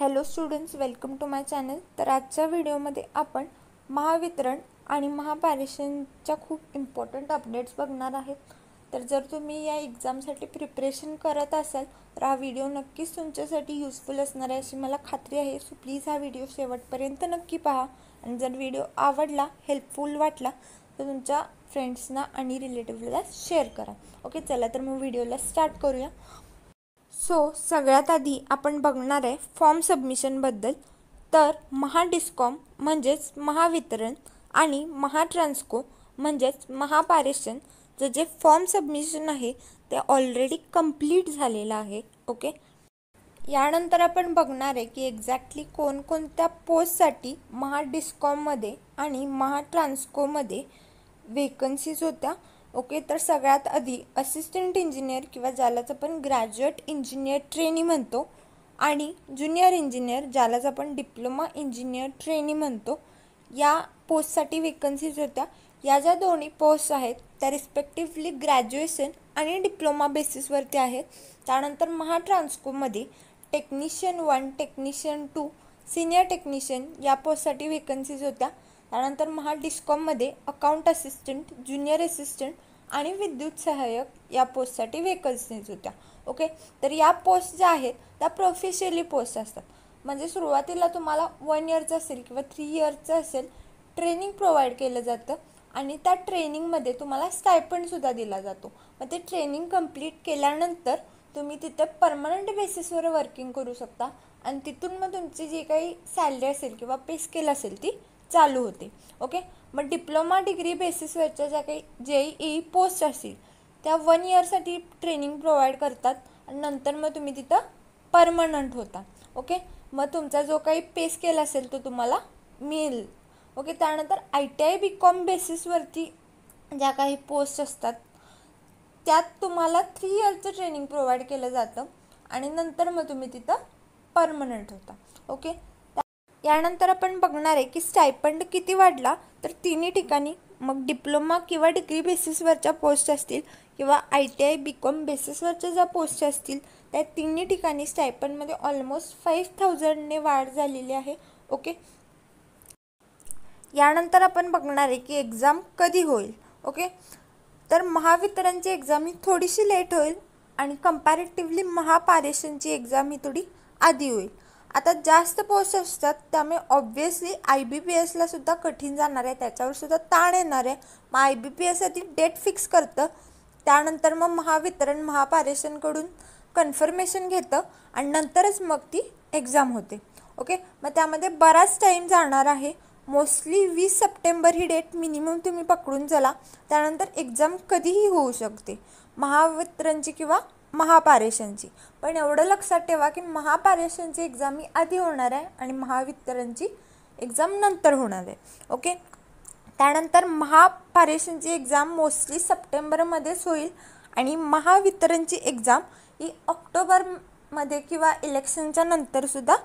Hello students, welcome to my channel. तर आजच्या व्हिडिओमध्ये आपण महावितरण आणि महापारेषणच्या खूप इम्पॉर्टंट अपडेट्स बघणार आहेत। तर जर तुम्ही या एक्झामसाठी प्रिपरेशन करत असाल तर हा व्हिडिओ नक्कीच तुमच्यासाठी यूजफुल असणार आहे अशी मला खात्री आहे। सो प्लीज हा व्हिडिओ शेवटपर्यंत नक्की पहा आणि जर व्हिडिओ आवडला, हेल्पफुल वाटला तर तुमच्या फ्रेंड्सना आणि रिलेटिव्हला शेअर करा। ओके, चला तर मग व्हिडिओला स्टार्ट करूया। सगळ्यात आधी आपण बघणार आहे फॉर्म सबमिशनबद्दल। तर महाडिस्कॉम म्हणजेच महावितरण आणि महाट्रान्सको म्हणजेच महापारेषणचं जे फॉर्म सबमिशन आहे ते ऑलरेडी कंप्लीट झालेलं आहे। ओके, यानंतर आपण बघणार आहे की एक्झॅक्टली कोणकोणत्या पोस्टसाठी महाडिस्कॉममध्ये आणि महाट्रान्सकोमध्ये वेकन्सीज होत्या। ओके, तर सगळ्यात आधी असिस्टंट इंजिनियर किंवा ज्यालाच आपण ग्रॅज्युएट इंजिनियर ट्रेनी म्हणतो आणि ज्युनियर इंजिनियर ज्यालाच आपण डिप्लोमा इंजिनियर ट्रेनी म्हणतो, या पोस्टसाठी वेकन्सीज होत्या। या ज्या दोन्ही पोस्ट आहेत त्या रिस्पेक्टिव्हली ग्रॅज्युएशन आणि डिप्लोमा बेसिसवरती आहेत। त्यानंतर महाट्रान्सकोमध्ये टेक्निशियन 1, टेक्निशियन 2, सिनियर टेक्निशियन या पोस्टसाठी वेकन्सीज होत्या। त्यानंतर महाडिस्कॉममध्ये अकाउंट असिस्टंट, ज्युनियर असिस्टंट आणि विद्युत सहाय्यक या पोस्टसाठी वेकन्सीज होत्या। ओके, तर या पोस्ट ज्या आहेत त्या प्रोफेशनली पोस्ट असतात। म्हणजे सुरुवातीला तुम्हाला 1 इयरचं असेल किंवा 3 इयरचं असेल ट्रेनिंग प्रोव्हाइड केलं जातं आणि त्या ट्रेनिंगमध्ये तुम्हाला स्टायपंडसुद्धा दिला जातो। मग ते ट्रेनिंग कंप्लीट केल्यानंतर तुम्ही तिथे परमनंट बेसिसवर वर्किंग करू शकता आणि तिथून मग तुमची जी काही सॅलरी असेल किंवा पे स्केल असेल ती चालू होते। ओके, मग डिप्लोमा डिग्री बेसिसवरच्या ज्या काही JEE पोस्ट असतील त्या 1 इयरसाठी ट्रेनिंग प्रोव्हाइड करतात आणि नंतर मग तुम्ही तिथं परमनंट होता। ओके, मग तुमचा जो काही पे स्केल असेल तो तुम्हाला मिळेल। ओके, त्यानंतर ITI BCom बेसिसवरती ज्या काही पोस्ट असतात त्यात तुम्हाला 3 इयरचं ट्रेनिंग प्रोव्हाइड केलं जातं आणि नंतर मग तुम्ही तिथं परमनंट होता। ओके, यानंतर आपण बघणार आहे की स्टायपंड किती वाढला। तर तिन्ही ठिकाणी मग डिप्लोमा किंवा डिग्री बेसिसवरच्या पोस्ट असतील किंवा ITI BCom बेसिसवरच्या ज्या पोस्ट असतील त्या तिन्ही ठिकाणी स्टायपंडमध्ये ऑलमोस्ट 5000ने वाढ झालेली आहे। ओके, यानंतर आपण बघणार आहे की एक्झाम कधी होईल। ओके, तर महावितरणची एक्झाम ही थोडीशी लेट होईल आणि कंपॅरेटिव्हली महापारेषणची एक्झाम ही थोडी आधी होईल। आता जास्त पोस्ट असतात त्यामुळे ऑब्व्हियसली IBPSला सुद्धा कठीण जाणार आहे, त्याच्यावर सुद्धा ताण येणार आहे। मग IBPS आधी डेट फिक्स करतं, त्यानंतर मग महावितरण महापारेषणकडून कन्फर्मेशन घेतं आणि नंतरच मग ती एक्झाम होते। ओके, मग त्यामध्ये बराच टाईम जाणार आहे। मोस्टली 20 सप्टेंबर ही डेट मिनिमम तुम्ही पकडून चला। त्यानंतर एक्झाम कधीही होऊ शकते, महावितरणची किंवा महापारेषणची। पण एवढं लक्षात ठेवा की महापारेषणची एक्झाम ही आधी होणार आहे आणि महावितरणची एक्झाम नंतर होणार आहे। ओके, त्यानंतर महापारेषणची एक्झाम मोस्टली सप्टेंबरमध्येच होईल आणि महावितरणची एक्झाम ही ऑक्टोबरमध्ये किंवा इलेक्शनच्या नंतरसुद्धा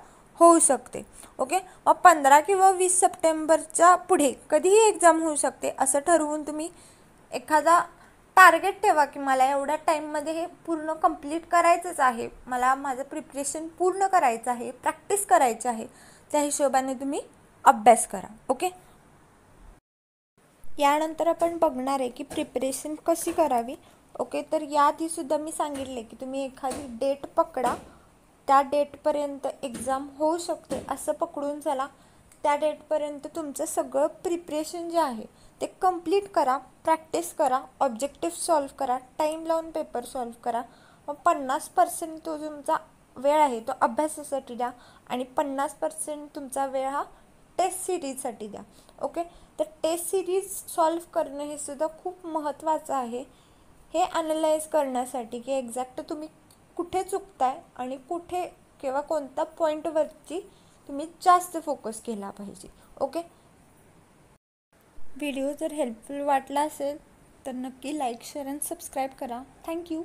होऊ शकते। ओके, मग 15 किंवा 20 सप्टेंबरच्या पुढे कधीही एक्झाम होऊ शकते असं ठरवून तुम्ही एखादा टार्गेट ठेवा की मला एवढ्या टाईममध्ये हे पूर्ण कंप्लीट करायचंच आहे, मला माझं प्रिपरेशन पूर्ण करायचं आहे, प्रॅक्टिस करायची आहे, त्या हिशोबाने तुम्ही अभ्यास करा। ओके, यानंतर आपण बघणार आहे की प्रिपरेशन कशी करावी। ओके, तर याआधीसुद्धा मी सांगितले की तुम्ही एखादी डेट पकडा, त्या डेटपर्यंत एक्झाम होऊ शकते असं पकडून चला। त्या डेटपर्यंत तुमचं सगळं प्रिपरेशन जे आहे ते कंप्लीट करा, प्रॅक्टिस करा, ऑब्जेक्टिव्ह सॉल्व करा, टाईम लावून पेपर सॉल्व करा। मग 50% तो तुमचा वेळ आहे तो अभ्यासासाठी द्या आणि 50% तुमचा वेळ हा टेस्ट सिरीजसाठी द्या। ओके, तर टेस्ट सिरीज सॉल्व करणं हे सुद्धा खूप महत्त्वाचं आहे, हे ॲनलाइज करण्यासाठी की एक्झॅक्ट तुम्ही कुठे चुकताय आणि कुठे किंवा कोणत्या पॉईंटवरती तुम्ही जास्त फोकस केला पाहिजे। ओके, व्हिडिओ जर हेल्पफुल वाटला असेल तर नक्की लाईक, शेअर आणि सबस्क्राईब करा। थँक्यू।